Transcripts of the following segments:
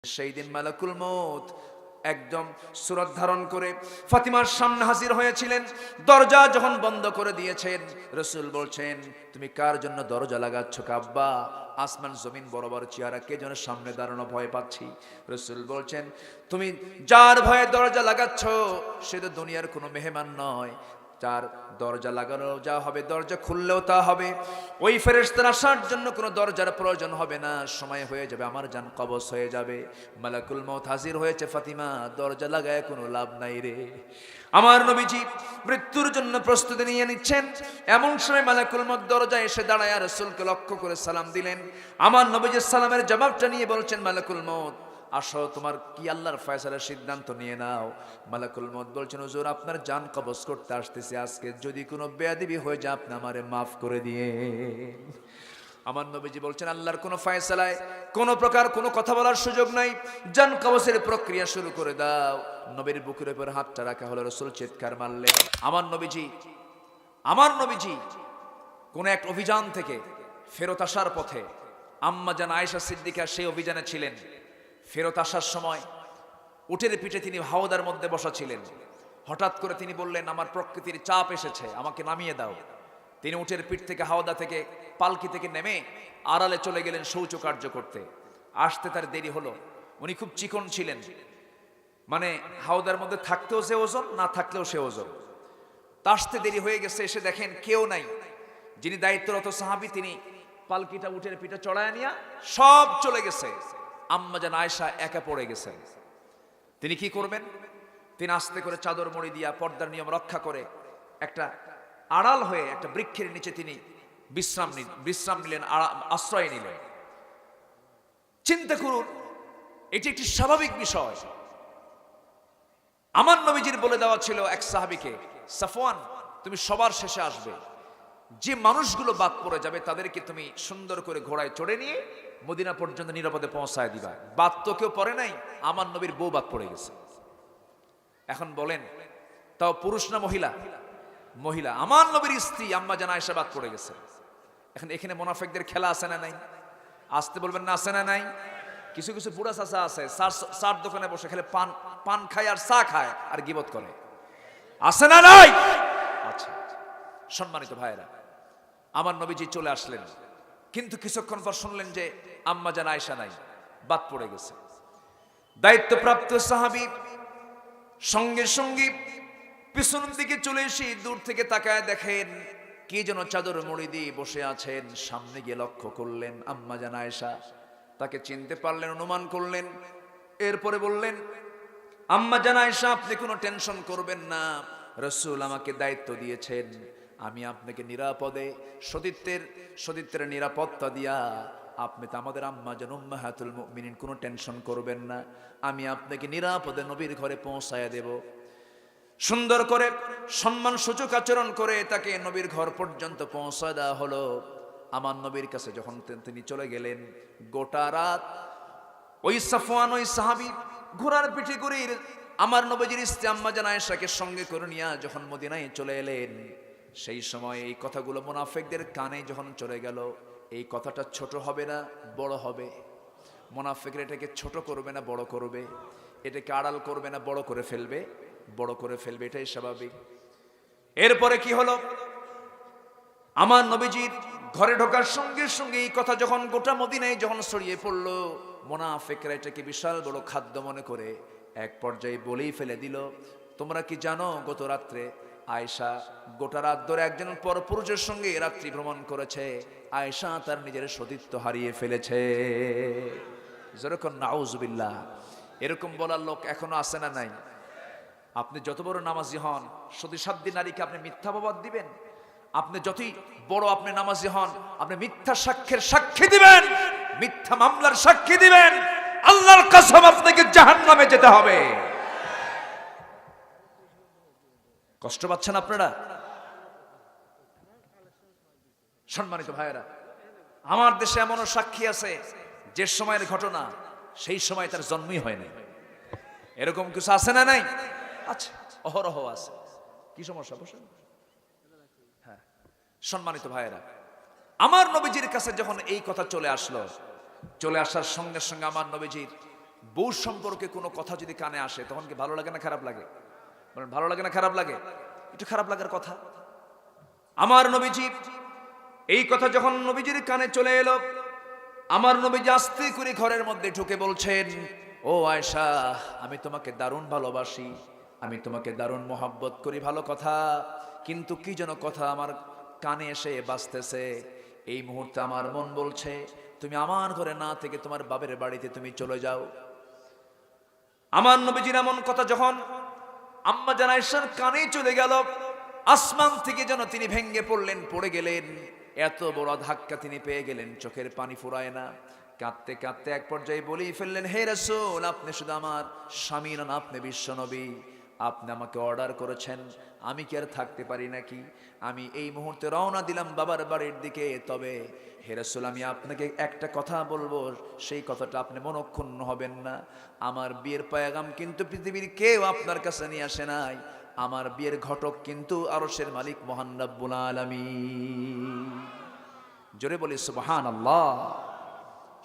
সেই দিন মালাকুল মউত একদম সুরত ধারণ করে ফাতিমার সামনে হাজির হয়েছিলেন। দরজা যখন বন্ধ করে দিয়েছেন, রাসূল বলছেন, তুমি কার জন্য দরজা লাগাচ্ছ কাব্বা? আসমান জমিন বরাবর চেহারা, কে যেন সামনে দাঁড়ানো ভয় পাচ্ছি। রাসূল বলছেন, তুমি যার ভয়ে দরজা লাগাচ্ছ সে তো দুনিয়ার কোনো মেহমান নয়, যার দরজা লাগানো যা হবে, দরজা খুললেও তা হবে। ওই ফেরেশতার আসার জন্য কোনো দরজার প্রয়োজন হবে না, সময় হয়ে যাবে, আমার জান কবজ হয়ে যাবে। মালাকুল মউত হাজির হয়েছে, ফাতিমা দরজা লাগায় কোনো লাভ নাই রে। আমার নবীজি মৃত্যুর জন্য প্রস্তুতি নিয়ে নিচ্ছেন, এমন সময় মালাকুল মউত দরজায় এসে দাঁড়ায় রাসূলকে লক্ষ্য করে সালাম দিলেন। আমার নবীজি সালামের জবাবটা নিয়ে বলছেন, মালাকুল মউত আসো, তোমার কি আল্লাহর ফয়সালার সিদ্ধান্ত নিয়ে নাও। মালাকুল মউত বলছেন, হুজুর আপনার জান কবজ করতে আসতেছি, আজকে যদি কোনো বেয়াদবি হয়ে যায় আপনি আমারে মাফ করে দিয়ে। আমার নবীজি বলছেন, আল্লাহর কোনো ফয়সালায় কোনো প্রকার কোনো কথা বলার সুযোগ নাই, জান কবজের প্রক্রিয়া শুরু করে দাও। নবীর বুকের উপর হাতটা রাখা হলো, রাসূল চিৎকার মারলেন। আমার নবীজি কোন এক অভিযান থেকে ফেরত আসার পথে, আম্মা জান আয়েশা সিদ্দিকা সেই অভিযানে ছিলেন। ফেরত আসার সময় উটের পিঠে তিনি হাওদার মধ্যে বসা ছিলেন। হঠাৎ করে তিনি বললেন, আমার প্রকৃতির চাপ এসেছে, আমাকে নামিয়ে দাও। তিনি উটের পিঠ থেকে, হাওদা থেকে, পালকি থেকে নেমে আড়ালে চলে গেলেন শৌচ কার্য করতে। আসতে তার দেরি হলো। উনি খুব চিকন ছিলেন, মানে হাওদার মধ্যে থাকতেও সে ওজন, না থাকলেও সে ওজন। আসতে দেরি হয়ে গেছে, এসে দেখেন কেউ নাই। যিনি দায়িত্বরত সাহাবী তিনি পালকিটা উটের পিঠে চড়ায় নিয়ে সব চলে গেছে। আম্মা জান আয়েশা একা পড়ে গেছেন। তিনি কি করবেন? তিনি আস্তে করে চাদর মুড়ি দিয়া পর্দার নিয়ম রক্ষা করে একটা আড়াল হয়ে একটা বৃক্ষের নিচে তিনি বিশ্রাম নিলেন, আশ্রয় নিলেন। চিন্তা করুন, এটি একটি স্বাভাবিক বিষয়। আমার নবীজির বলে দেওয়া ছিল এক সাহাবীকে, সাফওয়ান তুমি সবার শেষে আসবে, যে মানুষগুলো বাদ পড়ে যাবে তাদেরকে তুমি সুন্দর করে ঘোড়ায় চড়ে নিয়ে মদিনা পর্যন্ত নিরাপদে পৌঁছায় দিবা। বাদ তো কেউ পড়ে নাই, আমার নবীর বউ বাদ পড়ে গেছে। এখন বলেন, তাও পুরুষ না মহিলা? মহিলা। আমার নবীর স্ত্রী আম্মা জান আয়েশা বাদ পড়ে গেছে। এখন এখানে মুনাফিকদের খেলা আছে না নাই? আসতে বলবেন না, আছে না নাই? কিছু কিছু বুড়া চাচা আছে, চার দোকানে বসে খেলে পান খায় আর চা খায় আর গীবত করে, আছে না নাই? আচ্ছা, সম্মানিত ভাইয়েরা, আমার নবীজি চলে আসলেন, কিন্তু কিছুক্ষণ পর শুনলেন যে আম্মা জান আয়েশা নাই, বাদ পড়ে গেছে। দায়িত্বপ্রাপ্ত সাহাবী সঙ্গে সঙ্গে পিছনের দিকে চলে এসে দূর থেকে তাকায় দেখেন কে যেন চাদর মুড়ি দিয়ে বসে আছেন। সামনে গিয়ে লক্ষ্য করলেন আম্মা জান আয়েশা, তাকে চিনতে পারলেন, অনুমান করলেন। এরপরে বললেন, আম্মা জান আয়েশা আপনি কোনো টেনশন করবেন না, রাসূল আমাকে দায়িত্ব দিয়েছেন, আমি আপনাকে নিরাপদে সতীত্বের নিরাপত্তা দিয়া, আপনি তো আমাদের আম্মা জান উম্মাহাতুল মুমিনিন, কোনো টেনশন করবেন না, আমি আপনাকে নিরাপদে নবীর ঘরে পৌঁছায়া দেব। সুন্দর করে সম্মান সূচক আচরণ করে তাকে নবীর ঘর পর্যন্ত পৌঁছায় দেওয়া হলো। আমার নবীর কাছে যখন তিনি চলে গেলেন, গোটা রাত ওই সাফওয়ান, ওই সাহাবী ঘোড়ার পিঠে করে আমার নবীজির স্ত্রী আম্মা জান আয়েশাকে সঙ্গে করে নিয়ে যখন মদিনায় চলে এলেন, সেই সময় এই কথাগুলো মুনাফিকদের কানে যখন চলে গেল, এই কথাটা ছোট হবে না বড় হবে। মুনাফিকরা এটাকে ছোট করবে না বড় করবে, এটাকে আড়াল করবে না বড় করে ফেলবে, বড় করে ফেলবে, এটাই স্বাভাবিক। এরপরে কি হলো? আমার নবীজির ঘরে ঢোকার সঙ্গে সঙ্গে এই কথা যখন গোটা মদিনায় যখন ছড়িয়ে পড়লো, মুনাফিকরা এটাকে বিশাল বড় খাদ্য মনে করে এক পর্যায়ে বলেই ফেলে দিল, তোমরা কি জানো গত রাত্রে আয়েশা গোটা রাত ধরে একজন পরপুরুষের সঙ্গে রাত্রি ভ্রমণ করেছে, আয়েশা তার নিজের সতীত্ব হারিয়ে ফেলেছে। যেরকম নাউজুবিল্লাহ, এরকম বলার লোক এখনো আছে না নাই? আপনি যত বড় নামাজি হন, সতীসাধ্যী নারীকে আপনি মিথ্যা অপবাদ দিবেন? আপনি যতই বড় আপনি নামাজি হন, আপনি মিথ্যা সাক্ষ্যের সাক্ষী দিবেন, মিথ্যা মামলার সাক্ষী দিবেন, আল্লাহর কসম আপনাকে জাহান্নামে যেতে হবে। কষ্ট পাচ্ছেন আপনারা? সম্মানিত ভাইয়েরা, আমার দেশে এমনও সাক্ষী আছে যে সময়ের ঘটনা সেই সময় তার জন্মই হয়নি। এরকম কিছু আছে না নাই? আচ্ছা, অহরহ আছে। কি সমস্যা? বসেন। হ্যাঁ, সম্মানিত ভাইয়েরা, আমার নবীজির কাছে যখন এই কথা চলে আসলো, চলে আসার সঙ্গে সঙ্গে আমার নবীজির বউ সম্পর্কে কোনো কথা যদি কানে আসে তখন কি ভালো লাগে না খারাপ লাগে? বলেন ভালো লাগে না খারাপ লাগে? একটু খারাপ লাগার কথা। আমার নবীজি এই কথা যখন নবীজির কানে চলে এলো, আমার নবীজি আস্তে করে ঘরের মধ্যে ঢুকে বলছেন, ও আয়েশা, আমি তোমাকে দারুণ ভালোবাসি, আমি তোমাকে দারুণ মোহাব্বত করি, ভালো কথা, কিন্তু কি যেন কথা আমার কানে এসে বাজতেছে। এই মুহূর্তে আমার মন বলছে তুমি আমার ঘরে না থেকে তোমার বাবার বাড়িতে তুমি চলে যাও। আমার নবীজির এমন কথা যখন আম্মা জান আয়েশার কানে চলে গেল, আসমান থেকে যেন তিনি ভেঙ্গে পড়লেন, পড়ে গেলেন। এত বড় ধাক্কা তিনি পেয়ে গেলেন, চোখের পানি ফুরায় না। কাঁদতে কাঁদতে এক পর্যায়ে বলেই ফেললেন, হে রাসূল, আপনি শুধু আমার স্বামী নন, আপনি বিশ্ব নবী, আপনি আমাকে অর্ডার করেছেন, আমি কি আর থাকতে পারি নাকি? আমি এই মুহূর্তে রওনা দিলাম বাবার বাড়ির দিকে। তবে হে রাসূল, আমি আপনাকে একটা কথা বলবো, সেই কথাটা আপনি মনক্ষুণ্ণ হবেন না। আমার বিয়ের পয়গাম কিন্তু পৃথিবীর কেউ আপনার কাছে নিয়ে আসে নাই। আমার বিয়ের ঘটক কিন্তু আরশের মালিক মহান রব্বুল আলামিন। জোরে বলি সুবহানাল্লাহ।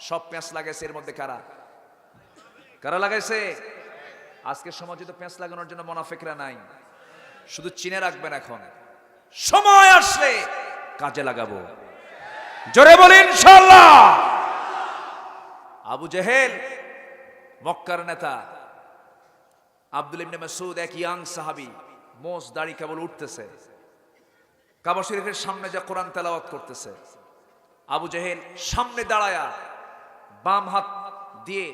সব প্যাঁচ লাগাইছে এর মধ্যে কারা? কারা লাগাইছে? আজকের সমাজে তো প্যাঁচ লাগানোর জন্য মুনাফিকরা নাই, শুধু চিনে রাখবেন, এখন সময় আসলে কাজে লাগাবো। জোরে বলি ইনশাআল্লাহ। আবু জেহেল, মক্কার নেতা, আব্দুল ইবনে মাসউদ, এক ইয়াং সাহাবী, মোজ দাড়ি কেবল উঠতেছে, কাবা শরীফের সামনে যা কোরআন তেলাওয়াত করতেছে। আবু জেহেল সামনে দাঁড়ায়া বাম হাত দিয়ে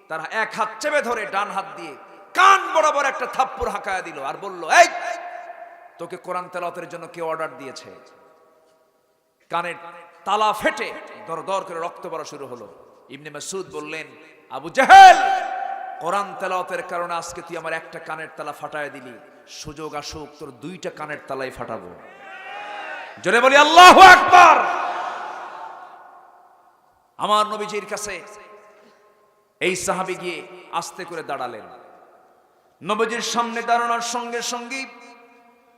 তার এক হাত চেপে ধরে ডান হাত দিয়ে কান বরাবর একটা থাপ্পড় হাঁকায়া দিল আর বলল, এই তোকে কোরআন তেলাওয়াতের জন্য কে অর্ডার দিয়েছে? কানের তালা ফেটে দর দর করে রক্ত পড়া শুরু হলো। ইবনে মাসউদ বললেন, আবু জেহেল, কোরআন তেলাওয়াতের কারণে আজকে তুই আমার একটা কানের তালা ফাটায় দিলি, সুযোগ আসুক তোর দুইটা কানের তালাই ফাটাবো। জোরে বলি আল্লাহু আকবার। আমার নবীজির কাছে এই সাহাবী গিয়ে আস্তে করে দাঁড়ালেন। নবীজির সামনে দাঁড়ানোর সঙ্গে সঙ্গে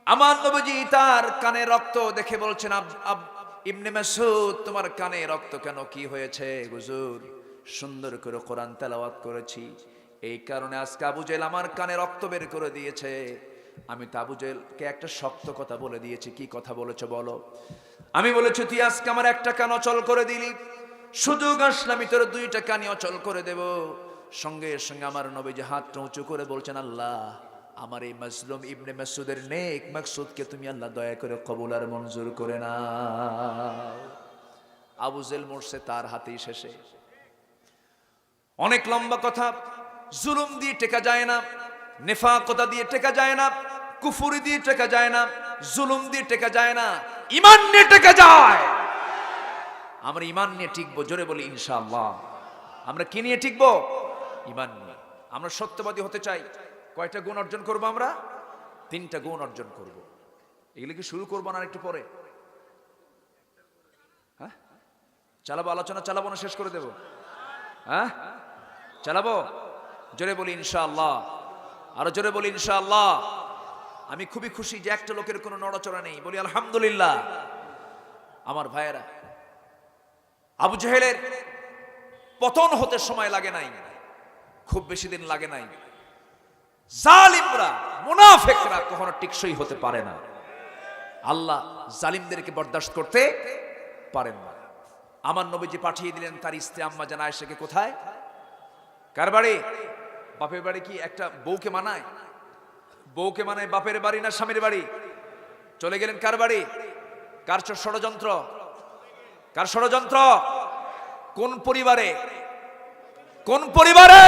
আমার নবীজি তার কানে রক্ত দেখে বলছেন, ইবনে মাসউদ, তোমার কানে রক্ত কেন, কি হয়েছে? হুজুর, সুন্দর করে কোরআন তেলাওয়াত করেছি, এই কারণে আজকে আবু জেহেল আমার কানে রক্ত বের করে দিয়েছে। আমি তো আবু জেহেলকে একটা শক্ত কথা বলে দিয়েছি। কি কথা বলেছ বলো? আমি বলেছি, তুই আজকে আমার একটা কান অচল করে দিলি, সুযোগ আসলে আমি তোর দুইটা কানি অচল করে দেব। সঙ্গে সঙ্গে আমার নবীজি হাতটা উঁচু করে বলছেন, আল্লাহ, আমার এই মাজলুম ইবনে মাসউদের নেক মাকসুদকে তুমি আল্লাহ দয়া করে কবুল আর মঞ্জুর করে নাও। আবু জেহেল মরছে তার হাতেই শেষে। অনেক লম্বা কথা। জুলুম দিয়ে টেকা যায় না, নেফাকতা দিয়ে টেকা যায় না, কুফরি দিয়ে টেকা যায় না, জুলুম দিয়ে টেকা যায় না, ঈমান নিয়ে টেকা যায়। আমরা ঈমান নিয়ে টিকবো। জোরে বলি ইনশাআল্লাহ। আমরা কি নিয়ে টিকবো? ঈমান নিয়ে। আমরা সত্যবাদী হতে চাই। কয়টা গুণ অর্জন করব আমরা? 3টা গুণ অর্জন করব। এগুলো কি শুরু করবো না একটু পরে? হ্যাঁ, চালাবো, আলোচনা চালাবো না শেষ করে দেব? হ্যাঁ, চালাবো। জোরে বলি ইনশাআল্লাহ। আরো জোরে বলি ইনশাআল্লাহ। আমি খুবই খুশি যে একটা লোকের কোনো নড়াচড়া নেই, বলি আলহামদুলিল্লাহ। আমার ভাইয়েরা, আবু জেহেলের পতন হতে সময় লাগে নাই, খুব বেশি দিন লাগে নাই। জালিমরা, মুনাফিকরা কখনো টিকসই হতে পারে না। আল্লাহ জালিমদেরকে বরদাস্ত করতে পারেন না। আমার নবীজি পাঠিয়ে দিলেন তার স্ত্রী আম্মা জান আয়েশাকে। কোথায়? কার বাড়ি? বাপের বাড়ি। কি একটা বউকে মানায়? বউকে মানায় বাপের বাড়ি না স্বামীর বাড়ি? চলে গেলেন কার বাড়ি? কার ষড়যন্ত্র? কার ষড়যন্ত্র? কোন পরিবারে? কোন পরিবারে?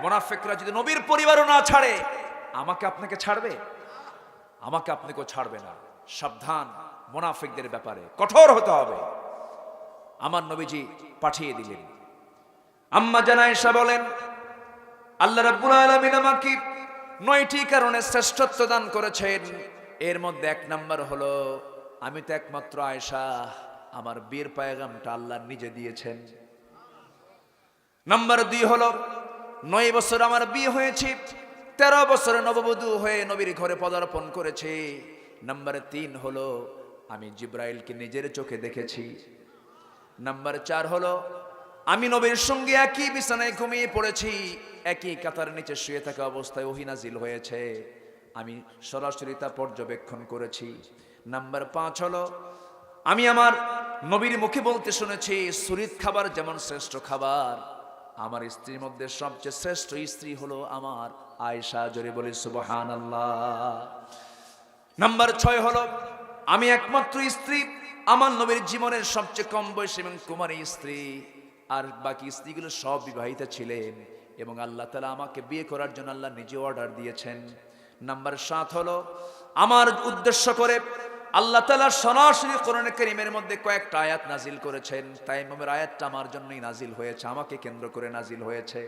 মুনাফিকরা যদি নবীর পরিবারও না ছাড়ে, আমাকে আপনাকে ছাড়বে? আমাকে আপনাকেও ছাড়বে না। সাবধান, মুনাফিকদের ব্যাপারে কঠোর হতে হবে। আমার নবীজি পাঠিয়ে দিলেন। আম্মা জান আয়েশা বলেন, আল্লাহ রাব্বুল আলামিন আমাকে 9টি কারণে শ্রেষ্ঠত্ব দান করেছেন। এর মধ্যে 1 নাম্বার হলো, আমি তো একমাত্র আয়েশা, আমার বিয়ের পয়গামটা আল্লাহ নিজে দিয়েছেন। নাম্বার 2 হলো, 9 বছর আমার বিয়ে হয়েছে, 13 বছরে নববধূ হয়ে নবীর ঘরে পদার্পণ করেছে। নাম্বার 3 হলো, আমি জিব্রাইলকে নিজের চোখে দেখেছি। নাম্বার 4 হলো, আমি নবীর সঙ্গে একই বিছানায় ঘুমিয়ে পড়েছি, একই কাতার নিচে শুয়ে থাকা অবস্থায় ওহী নাজিল হয়েছে, আমি সরাসরি তা পর্যবেক্ষণ করেছি। নাম্বার 5 হলো, আমি আমার নবীর মুখে বলতে শুনেছি, সুরিত খাবার যেমন শ্রেষ্ঠ খাবার, আমার স্ত্রীর মধ্যে সবচেয়ে শ্রেষ্ঠ স্ত্রী হলো আমার আয়েশা। জোরে বলি সুবহানাল্লাহ। নাম্বার 6 হলো, আমি একমাত্র স্ত্রী, আমার নবীর জীবনের সবচেয়ে কম বয়সী এবং কুমারী স্ত্রী, আর বাকি স্ত্রীগুলো সব বিবাহিতা ছিলেন এবং আল্লাহ তাআলা আমাকে বিয়ে করার জন্য আল্লাহ নিজে অর্ডার দিয়েছেন। নাম্বার 7 হলো, আমার উদ্দেশ্য করে আল্লাহ তাআলা সরাসরি কোরআনে কারীমের মধ্যে কয়েকটা আয়াত নাজিল করেছেন। তায়াম্মুমের আয়াতটা আমার জন্যই নাজিল হয়েছে, আমাকে কেন্দ্র করে নাজিল হয়েছে,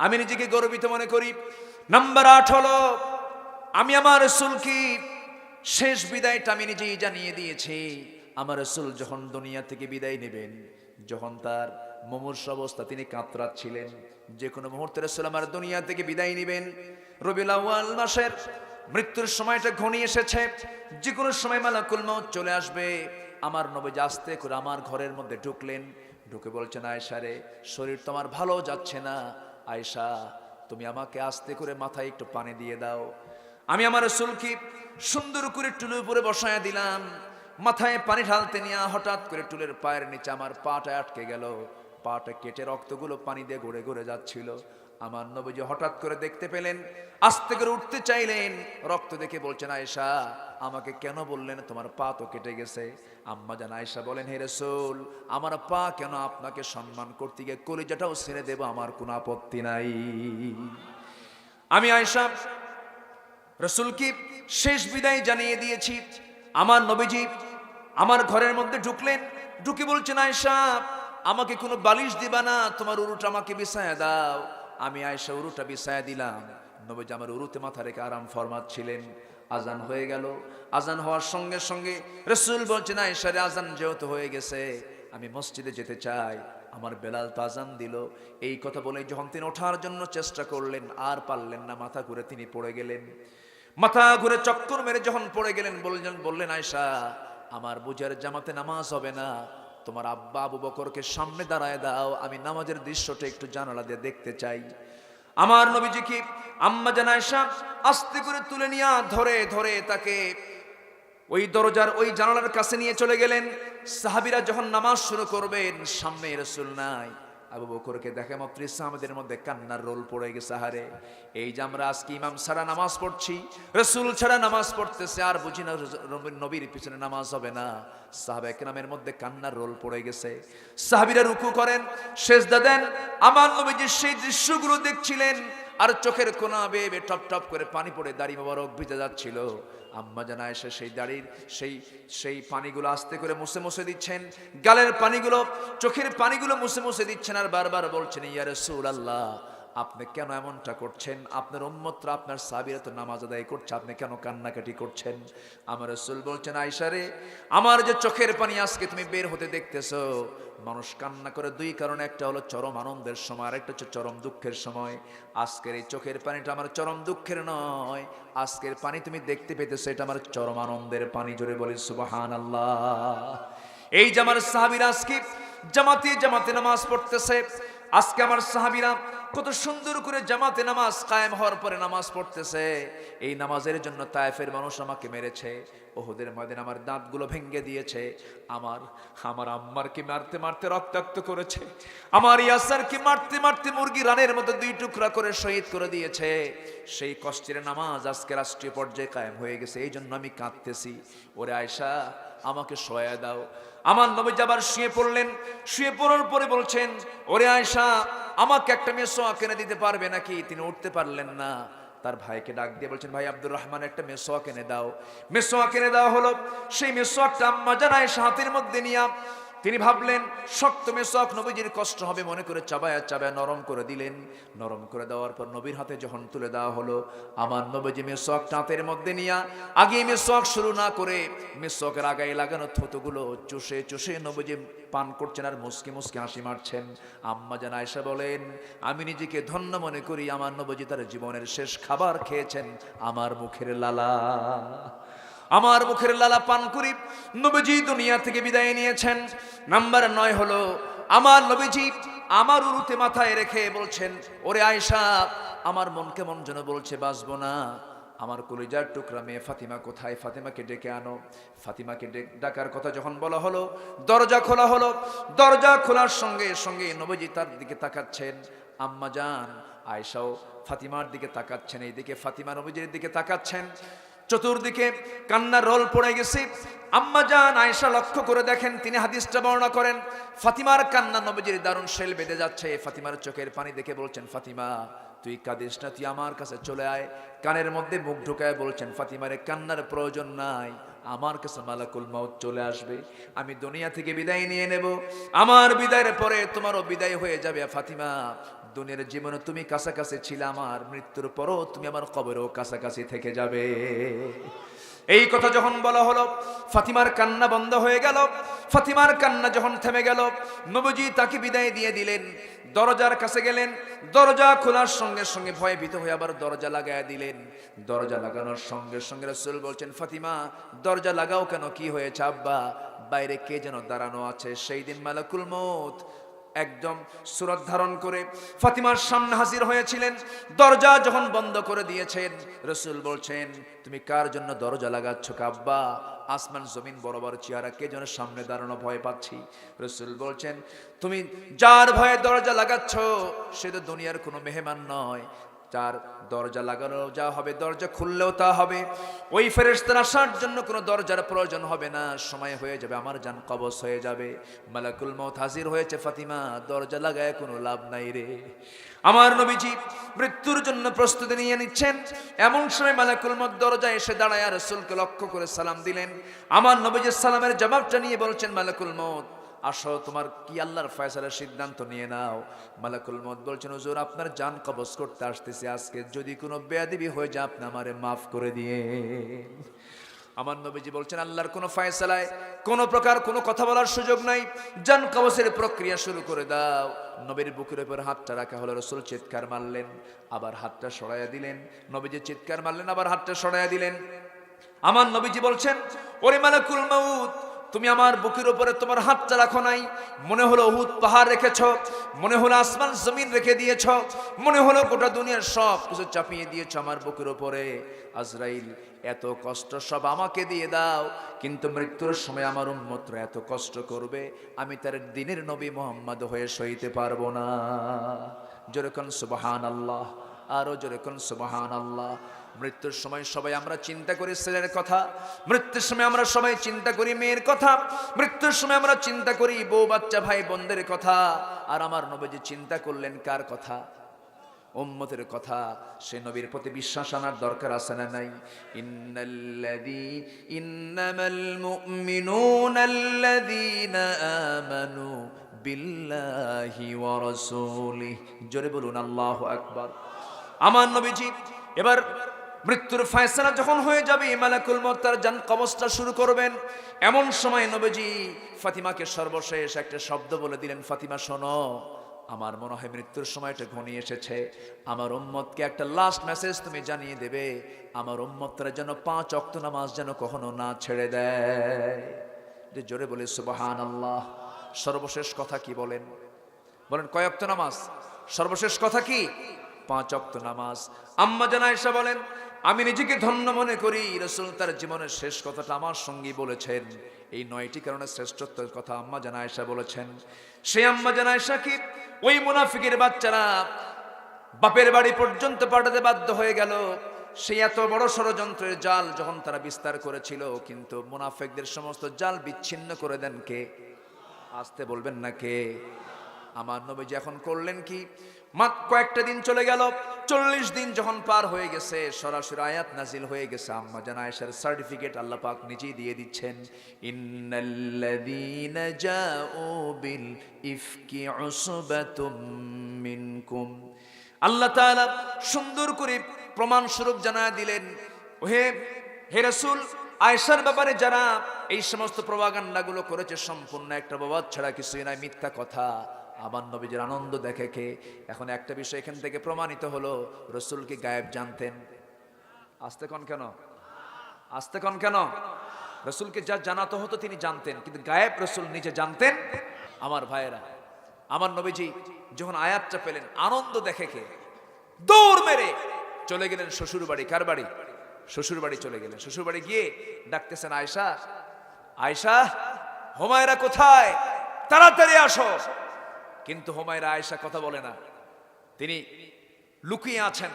আমি নিজেকে গর্বিত মনে করি। নাম্বার 8 হলো, আমি আমার রাসূলকে শেষ বিদায়টা আমি নিজেই জানিয়ে দিয়েছি। আমার রাসূল যখন দুনিয়া থেকে বিদায় নেবেন, যখন তার মুমূর্ষ অবস্থা, তিনি কাতরাচ্ছিলেন, যে কোনো মুহূর্তে রাসূল আমার দুনিয়া থেকে বিদায় নেবেন। রবিউল আউয়াল মাসের মৃত্যুর সময়টা ঘনিয়ে এসেছে, যে কোনো সময় মালাকুল মউত চলে আসবে। আমার নবী আস্তে করে আমার ঘরের মধ্যে ঢুকলেন, ঢুকে বলছেন, আয়েশা রে, শরীর তোমার ভালো যাচ্ছে না, আয়েশা তুমি আমাকে আস্তে করে মাথায় একটু পানি দিয়ে দাও। আমি আমার রাসূলকে সুন্দর করে টুলের উপরে বসায়া দিলাম, মাথায় পানি ঢালতে নিয়ে হঠাৎ করে টুলের পায়ের নিচে আমার পাটা আটকে গেল, পাটা কেটে রক্তগুলো পানি দিয়ে গড়ে গড়ে যাচ্ছিল। আমার নবীজি হঠাৎ করে দেখতে পেলেন, আস্তে করে উঠতে চাইলেন, রক্ত দেখে বলছেন, আয়েশা আমাকে কেন বললেন, তোমার পা তো কেটে গেছে। আম্মা জান আয়েশা বলেন, হে রাসূল, আমার পা কেন, আপনাকে সম্মান করতে গিয়ে কলিজাটাও ছেড়ে দেব, আমার কোনো আপত্তি নাই। আমি আয়েশা রাসূলকে শেষ বিদায় জানিয়ে দিয়েছি। আমার নবীজি আমার ঘরের মধ্যে ঢুকলেন, ঢুকে বলছেন, আয়েশা আমাকে কোনো বালিশ দিবা না, তোমার উরুটা আমাকে বিছায়া দাও। আমি আয়েশা উরুটা বিছায়া দিলাম, নবীজি আমার উরুতে মাথা রেখে আরাম ফরমাচ্ছিলেন। আজান হয়ে গেল, আজান হওয়ার সঙ্গে সঙ্গে রাসূল বলছেন, আয়েশা রে, আজান যেহেতু হয়ে গেছে, আমি মসজিদে যেতে চাই, আমার বেলাল তো আজান দিল। এই কথা বলে যখন তিনি ওঠার জন্য চেষ্টা করলেন, আর পারলেন না, মাথা ঘুরে তিনি পড়ে গেলেন। মাথা ঘুরে চক্কর মেরে যখন পড়ে গেলেন, বললেন, আয়েশা আমার বুঝার জামাতে নামাজ হবে না, তোমার আব্বা আবু বকরকে সামনে দাঁড়ায় দাও, আমি নামাজের দৃশ্যটা একটু জানালা দিয়ে দেখতে চাই। আমার নবীজিকে আম্মা জান আয়েশা আস্তে করে তুলে নিয়ে ধরে ধরে তাকে ওই দরজার ওই জানালার কাছে নিয়ে চলে গেলেন। সাহাবীরা যখন নামাজ শুরু করবেন, সামনে রাসূল নাই, আবু বকরকে দেখে মাত্র সাহাবীদের মধ্যে কান্নার রোল পড়ে গেছে। হারে, এই যে আমরা আজকে ইমাম ছাড়া নামাজ পড়ছি, রাসূল ছাড়া নামাজ পড়তেছে, আর বুঝি না নবীর পিছনে নামাজ হবে না। সাহাবা একরামের মধ্যে কান্নার রোল পড়ে গেছে। সাহাবীরা রুকু করেন, সেজদা দেন, আমার নবীজি সেই দৃশ্যগুলো দেখছিলেন, আর চোখের কোনা বেয়ে টপ টপ করে পানি পড়ে দাড়ি মোবারক ভিজে যাচ্ছিল। আম্মা জান আয়েশা সেই দাড়ির সেই পানিগুলো আস্তে করে মুছে মুছে দিচ্ছেন, গালের পানিগুলো, চোখের পানিগুলো মুছে মুছে দিচ্ছেন, আর বারবার বলছেন, ইয়া রাসূলুল্লাহ আপনি কেন এমনটা করছেন, আপনার উম্মতরা, আপনার সাহাবীরা তো নামাজ আদায় করছে, আপনি কেন কান্নাকাটি করছেন। আমার রাসূল বলছেন, আয়েশা রে, আমার যে চোখের পানি আজকে তুমি বের হতে দেখতেছো, মানুষ কান্না করে দুই কারণে, একটা হলো চরম আনন্দের সময়, আর একটা হচ্ছে চরম দুঃখের সময়। আজকের এই চোখের পানিটা আমার চরম দুঃখের নয়, আজকের পানি তুমি দেখতে পেতেছো, এটা আমার চরম আনন্দের পানি। জোরে বলি সুবহানাল্লাহ। এই যে আমার সাহাবীরা আজকে জামাতে জামাতে নামাজ পড়তেছে, আজকে আমার সাহাবীরা কত সুন্দর করে জামাতে নামাজ কায়েম হওয়ার পরে নামাজ পড়তেছে। এই নামাজের জন্য তায়েফের মানুষ আমাকে মেরেছে, ওহুদের ময়দানে আমার দাঁতগুলো ভেঙে দিয়েছে, আমার আম্মারকে মারতে মারতে রক্তাক্ত করেছে, আমার ইয়াসারকে মারতে মারতে মুরগি রানের মতো দুই টুকরা করে শহীদ করে দিয়েছে। সেই কষ্টের নামাজ আজকে রাষ্ট্রীয় পর্যায়ে কায়েম হয়ে গেছে, এই জন্য আমি কাঁদতেছি। ওরে আয়েশা আমাকে সহায় দাও। আমার নবী আবার শুয়ে পড়লেন, শুয়ে পড়ার পরে বলছেন, ওরে আয়েশা আমাকে একটা মেসওয়াক এনে দিতে পারবে নাকি। তিনি উঠতে পারলেন না, তার ভাইকে ডাক দিয়ে বলছেন, ভাই আব্দুর রহমান একটা মেসওয়াক এনে দাও। মেসওয়াক এনে দেওয়া হলো। সেই মেসওয়াকটা আম্মা জান আয়েশা হাতের মধ্যে নিয়া, তিনি ভাবলেন শক্ত মেসওয়াক, নবীজির কষ্ট হবে মনে করে চাবায়া চাবায়া নরম করে দিলেন। নরম করে দেওয়ার পর নবীর হাতে যখন তুলে দেওয়া হলো, আমার নবীজি মেসওয়াকটা হাতের মধ্যে নিয়া, আগে মেসওয়াক শুরু না করে মেসওয়াকের আগায় লাগানো থুতুগুলো চুষে চুষে নবীজি পান করছেন আর মুসকি মুসকি হাসি মারছেন। আম্মা জান আয়েশা বলেন, আমি নিজেকে ধন্য মনে করি, আমার নবীজি তার জীবনের শেষ খাবার খেয়েছেন আমার মুখের লালা। আমার মুখের লালা পান করি নবীজি দুনিয়া থেকে বিদায় নিয়েছেন। নাম্বার 9 হলো, আমার নবীজি আমার উরুতে মাথায় রেখে বলছেন, ওরে আয়েশা, আমার মন কেমন যেন বলছে বাঁচবো না। আমার কলিজার টুকরা মেয়ে ফাতিমা কোথায়? ফাতিমাকে ডেকে আনো। ফাতিমাকে ডাকার কথা যখন বলা হলো, দরজা খোলা হলো। দরজা খোলার সঙ্গে সঙ্গে নবীজি তার দিকে তাকাচ্ছেন। আম্মা জান আয়েশাও ফাতিমার দিকে তাকাচ্ছেন, এইদিকে ফাতিমা নবীজির দিকে তাকাচ্ছেন। চতুর্দিকে কান্নার রোল পড়ে গেছে। আম্মা জান আয়েশা লক্ষ্য করে দেখেন, তিনি হাদিসটা বর্ণনা করেন, ফাতিমার কান্না নবীজির দারুণ শেল বেঁধে যাচ্ছে। ফাতিমার চোখের পানি দেখে বলছেন, ফাতিমা তুই কাঁদিস না, তুই আমার কাছে চলে আয়। কানের মধ্যে মুখ ঢুকায় বলছেন, ফাতিমারে কান্নার প্রয়োজন নাই, আমার কাছে মালাকুল মউত চলে আসবে, আমি দুনিয়া থেকে বিদায় নিয়ে নেব। আমার বিদায়ের পরে তোমারও বিদায় হয়ে যাবে। ফাতিমা, দুনিয়ার জীবনে তুমি কাছাকাছি ছিলে, আমার মৃত্যুর পরও তুমি আমার কবরেও কাছাকাছি থেকে যাবে। এই কথা যখন বলা হলো, ফাতিমার কান্না বন্ধ হয়ে গেল। ফাতিমার কান্না যখন থেমে গেল, নবীজি তাকে বিদায় দিয়ে দিলেন। দরজার কাছে গেলেন, দরজা খোলার সঙ্গে সঙ্গে ভয়ে ভীত হয়ে আবার দরজা লাগায় দিলেন। দরজা লাগানোর সঙ্গে সঙ্গে রাসূল বলছেন, ফাতিমা দরজা লাগাও কেন, কি হয়েছে আব্বা? বাইরে কে যেন দাঁড়ানো আছে। সেই দিন মালাকুল মউত একদম সুরত ধারণ করে ফাতিমার সামনে হাজির হয়েছিলেন। দরজা যখন বন্ধ করে দিয়েছেন, রাসূল বলছেন, তুমি কার জন্য দরজা লাগাচ্ছ আব্বা? আসমান জমিন বরাবর চেহারা, কে যেন সামনে দাঁড়ানো, ভয় পাচ্ছি। রাসূল বলছেন, তুমি যার ভয়ে দরজা লাগাচ্ছ সে তো দুনিয়ার কোনো মেহমান নয়, যার দরজা লাগানো যা হবে, দরজা খুললেও তা হবে। ওই ফেরেশতার আসার জন্য কোনো দরজার প্রয়োজন হবে না, সময় হয়ে যাবে, আমার জান কবজ হয়ে যাবে। মালাকুল মউত হাজির হয়েছে। ফাতিমা দরজা লাগায় কোনো লাভ নাই রে। আমার নবীজি মৃত্যুর জন্য প্রস্তুতি নিয়ে নিচ্ছেন। এমন সময় মালাকুল মউত দরজায় এসে দাঁড়ায়, রাসূলকে লক্ষ্য করে সালাম দিলেন। আমার নবীজির সালামের জবাবটা নিয়ে বলছেন, মালাকুল মউত আসো, তোমার কি আল্লাহর ফয়সালার সিদ্ধান্ত নিয়ে নাও। মালাকুল মউত বলছেন, হুজুর আপনার জান কবজ করতে আসতেছি, আজকে যদি কোনো বেয়াদবি হয়ে যায় আপনি আমারে মাফ করে দিয়ে। আমার নবীজি বলছেন, আল্লাহর কোনো ফয়সালায় কোনো প্রকার কোনো কথা বলার সুযোগ নাই, জান কবজের প্রক্রিয়া শুরু করে দাও। নবীর বুকের উপর হাতটা রাখা হলো, রাসূল চিৎকার মারলেন, আবার হাতটা সরাইয়া দিলেন। নবীজি চিৎকার মারলেন, আবার হাতটা সরাইয়া দিলেন। আমার নবীজি বলছেন, ওরে মালাকুল মউত, তুমি আমার বুকের উপরে তোমার হাতটা রাখো নাই, মনে হলো উহুদ পাহাড় রেখেছ, মনে হলো আসমান জমিন রেখে দিয়েছ, মনে হলো গোটা দুনিয়ার সব কিছু চাপিয়ে দিয়েছ আমার বুকের উপরে। আজরাইল, এত কষ্ট সব আমাকে দিয়ে দাও, কিন্তু মৃত্যুর সময় আমার উম্মতরা এত কষ্ট করবে, আমি তার দিনের নবী মুহাম্মদ হয়ে সইতে পারবো না। জোরে কোন সুবহানাল্লাহ, আরো জোরে কোন সুবহানাল্লাহ। মৃত্যুর সময় সবাই আমরা চিন্তা করি ছেলের কথা, মৃত্যুর সময় আমরা সবাই চিন্তা করি মেয়ের কথা, মৃত্যুর সময় আমরা চিন্তা করি বউ বাচ্চা ভাই বোনদের কথা। আর আমার নবীজি চিন্তা করলেন কার কথা? উম্মতের কথা। সে নবীর প্রতি বিশ্বাস আনার দরকার আছে না নাই? ইন্নামাল মুমিনুনা আল্লাযীনা আমানু বিল্লাহি ওয়া রাসূলিহি। জোরে বলুন আল্লাহু আকবার। আমার নবীজি এবার মৃত্যুর ফয়সালা যখন হয়ে যাবে, মালাকুল মউত তার জান কবজটা শুরু করবেন। এমন সময় নবীজি ফাতিমাকে সর্বশেষ একটা শব্দ বলে দিলেন, ফাতিমা শোনো, আমার মনে হয় মৃত্যুর সময়টা ঘনিয়ে এসেছে। আমার উম্মতকে একটা লাস্ট মেসেজ তুমি জানিয়ে দেবে, আমার উম্মতরা যেন 5 ওয়াক্ত নামাজ যেন কখনো না ছেড়ে দেয়। যে জোরে বলে সুবহানাল্লাহ। সর্বশেষ কথা কি বলেন? বলেন কয় ওয়াক্ত নামাজ? সর্বশেষ কথা কি? 5 ওয়াক্ত নামাজ। আম্মা জান আয়েশা বলেন, আমি নিজেকে ধন্য মনে করি রাসূল তার জীবনের শেষ কথাটা আমার সঙ্গী বলেছেন। এই 9টি কারণে শ্রেষ্ঠত্বের কথা আম্মা জান আয়েশা বলেছেন। সেই আম্মা জান আয়েশা কি ওই মুনাফিকের বাচ্চারা বাপের বাড়ি পর্যন্ত পাঠাতে বাধ্য হয়ে গেল। সেই এত বড় ষড়যন্ত্রের জাল যখন তারা বিস্তার করেছিল, কিন্তু মুনাফিকদের সমস্ত জাল বিচ্ছিন্ন করে দেন কে? আসতে বলবেন না কে? আমার নবীজি এখন করলেন কি? মাত্র কয়েকটা দিন চলে গেল, 40 দিন যখন পার হয়ে গেছে, সরাসরি আয়াত নাজিল হয়ে গেছে। আম্মা জান আয়েশার সার্টিফিকেট আল্লাহ পাক নিজেই দিয়ে দিচ্ছেন, ইন্নাল্লাযীনা জাউ বিল ইফকি উসবাতুম মিনকুম। আল্লাহ তাআলা সুন্দর করে প্রমাণ স্বরূপ জানায় দিলেন, হে রাসূল, আয়েশার ব্যাপারে যারা এই সমস্ত প্রপাগান্ডাগুলো করেছে সম্পূর্ণ একটা বাবাদ ছাড়া কিছুই নাই, মিথ্যা কথা। আমার নবীজির আনন্দ দেখে কে? এখন একটা বিষয় এখান থেকে প্রমাণিত হলো, রাসূল কি গায়েব জানতেন? আস্তে কোন কেন? আস্তে কোন কেন? রাসূলকে যা জানাতে হতো তিনি জানতেন, কিন্তু গায়েব রাসূল নিজে জানতেন। আমার ভাইয়েরা, আমার নবীজি যখন আয়াতটা পেলেন আনন্দ দেখে দৌড় মেরে চলে গেলেন শ্বশুর বাড়ি। কার বাড়ি? শ্বশুর বাড়ি চলে গেলেন। শ্বশুর বাড়ি গিয়ে ডাকতেছেন, আয়েশা, আয়েশা, হুমায়রা কোথায়? তাড়াতাড়ি আসো। কিন্তু হুমায়রা আয়েশা কথা বলে না, তিনি লুকিয়ে আছেন,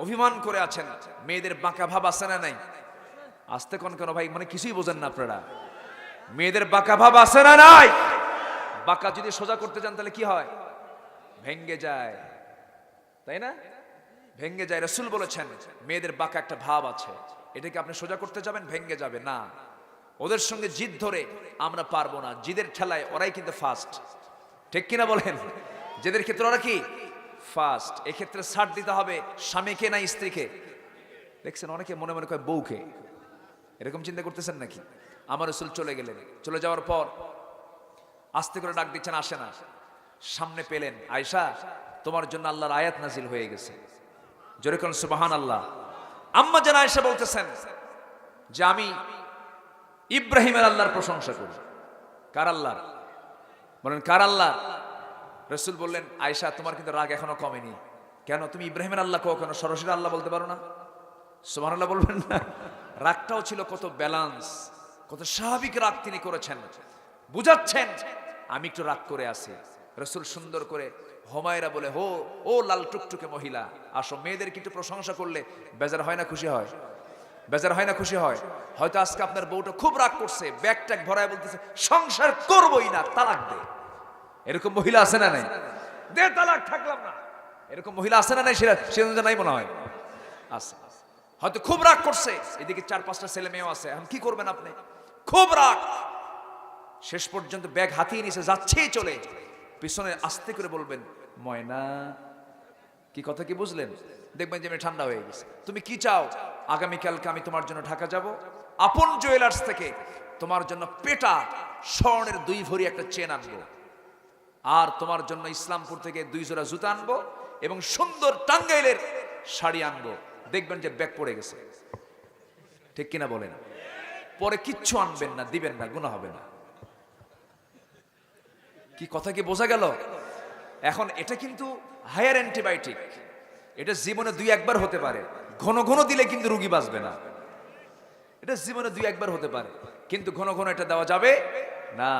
অভিমান করে আছেন। মেয়েদের বাঁকা ভাব আছে না নাই? আসতে কোন কেন ভাই, মানে কিছুই বোঝেন না আপনারা। মেয়েদের বাঁকা ভাব আছে না নাই? বাঁকা যদি সোজা করতে যান তাহলে কি হয়? ভেঙ্গে যায়, তাই না? ভেঙ্গে যায়। রাসূল বলেছেন মেয়েদের বাঁকা একটা ভাব আছে, এটাকে আপনি সোজা করতে যাবেন, ভেঙ্গে যাবে না। ওদের সঙ্গে জিদ ধরে আমরা পারবো না, জিদের ঠেলায় ওরাই কিন্তু ফার্স্ট, ঠিক কিনা বলেন? যেদের ক্ষেত্রে ওরা কি ফার্স্ট, এক্ষেত্রে ছাড় দিতে হবে স্বামীকে না স্ত্রীকে। দেখছেন অনেকে মনে মনে কয় বউকে, এরকম চিন্তা করতেছেন নাকি? আমার রাসূল চলে গেলেন, চলে যাওয়ার পর আস্তে করে ডাক দিচ্ছেন, আসে না। সামনে পেলেন, আয়েশা, তোমার জন্য আল্লাহর আয়াত নাজিল হয়ে গেছে। জোরে কোন সুবহানাল্লাহ। আম্মা জান আয়েশা বলতেছেন যে আমি ইব্রাহিমের আল্লাহর প্রশংসা করি। কার আল্লাহর? বলেন কার আল্লাহ? রাসূল বললেন, আয়েশা, তোমার কিন্তু রাগ এখনো কমেনি। কেন? তুমি ইব্রাহিমের আল্লাহ কেন সরাসরি আল্লাহ বলতে পারো না? সুবহানাল্লাহ বলবেন না? রাগটাও ছিল কত ব্যালেন্স, কত স্বাভাবিক রাগ তিনি করেছেন, বুঝাচ্ছেন আমি একটু রাগ করে আছি। রাসূল সুন্দর করে হুমায়রা বলে, হো ও লাল টুকটুকে মহিলা, আসো। মেয়েদেরকে একটু প্রশংসা করলে বেজার হয় না, খুশি হয়? বেজার হয় না, খুশি হয়? হয়তো আজকে আপনার বউটা খুব রাগ করছে, ব্যাগ ট্যাগ ভরায় বলতেছে সংসার করবই না, তালাক দে। এরকম মহিলা আছে না নাই? দে তালাক, থাকলাম না। এরকম মহিলা আছে না নাই? সেটা নাই মনে হয় আছে। হয়তো খুব রাগ করছে, এদিকে 4-5টা ছেলে মেয়েও আছে, এখন কি করবেন আপনি? খুব রাগ, শেষ পর্যন্ত ব্যাগ হাতিয়ে নিছে, যাচ্ছেই চলে, পিছনে আস্তে করে বলবেন, ময়না, কি কথা কি বুঝলেন? দেখবেন যে আমি ঠান্ডা হয়ে গেছে। তুমি কি চাও? আগামীকালকে আমি তোমার জন্য ঢাকা যাব, আপন জুয়েলার্স থেকে তোমার জন্য পেটা স্বর্ণের 2 ভরি একটা চেন আনবো, আর তোমার জন্য ইসলামপুর থেকে 2 জোড়া জুতা আনবো এবং সুন্দর টাঙ্গাইলের শাড়ি আনবো। দেখবেন যে ব্যাগ পড়ে গেছে, ঠিক কিনা বলেন? পরে কিচ্ছু আনবেন না, দিবেন না, গুনাহ হবে না। কি কথা কি বোঝা গেল? এখন এটা কিন্তু হায়ার অ্যান্টিবায়োটিক, এটা জীবনে 2-1 হতে পারে, ঘন ঘন দিলে কিন্তু রোগী বাঁচবে না। এটা জীবনে 2-1 হতে পারে, কিন্তু ঘন ঘন এটা দেওয়া যাবে না।